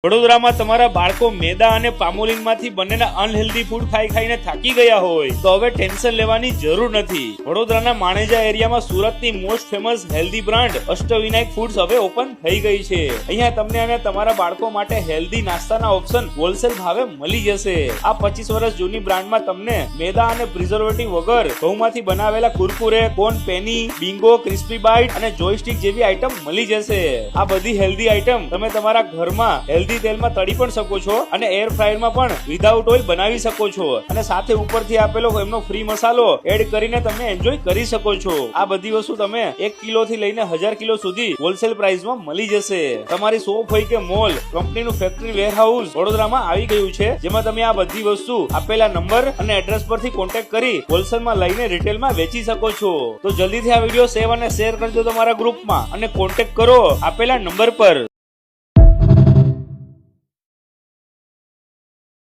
વડોદરામાં તમારા બાળકો મેદા અને પામોલિનમાંથી બનેલા અનહેલ્ધી ફૂડ ખાઈ ખાઈને થાકી ગયા હોય તો હવે ટેન્શન લેવાની જરૂર નથી. વડોદરાના માણેજા એરિયામાં સુરતની most famous healthy brand Ashtavinayak foods હવે ઓપન થઈ ગઈ છે. અહીંયા તમને અને તમારા બાળકો માટે હેલ્ધી નાસ્તાના ઓપ્શન હોલસેલ ભાવે મળી જશે. આ 25 વર્ષ જૂની બ્રાન્ડમાં તમને મેદા અને પ્રિઝર્વેટિવ વગર ઘઉંમાંથી બનાવેલા Kurkure, corn penny, Bingo, crispy bite અને જોયસ્ટિક જેવી આઈટમ મળી જશે. આ બધી હેલ્ધી આઈટમ તમે તમારા ઘરમાં હેલ્ધી તેલમાં તળી પણ શકો છો અને એર ફ્રાયરમાં પણ વિધાઉટ ઓઇલ બનાવી શકો છો અને સાથે ઉપરથી આપેલો એમનો ફ્રી મસાલો એડ કરીને તમે એન્જોય કરી શકો છો. આ બધી વસ્તુ તમે 1 કિલો થી લઈને 1000 કિલો સુધી હોલસેલ પ્રાઇસમાં મળી જશે. તમારી શોપ હોય કે મોલ, કંપનીનું ફેક્ટરી વેરહાઉસ વડોદરામાં આવી ગયું છે, જેમાં તમે આ બધી વસ્તુ આપેલા નંબર અને એડ્રેસ પરથી કોન્ટેક્ટ કરી હોલસેલમાં લઈને રિટેલમાં વેચી શકો છો. તો જલ્દીથી આ વિડીયો સેવ અને શેર કરજો તમારા ગ્રુપમાં અને કોન્ટેક્ટ કરો આપેલા નંબર પર.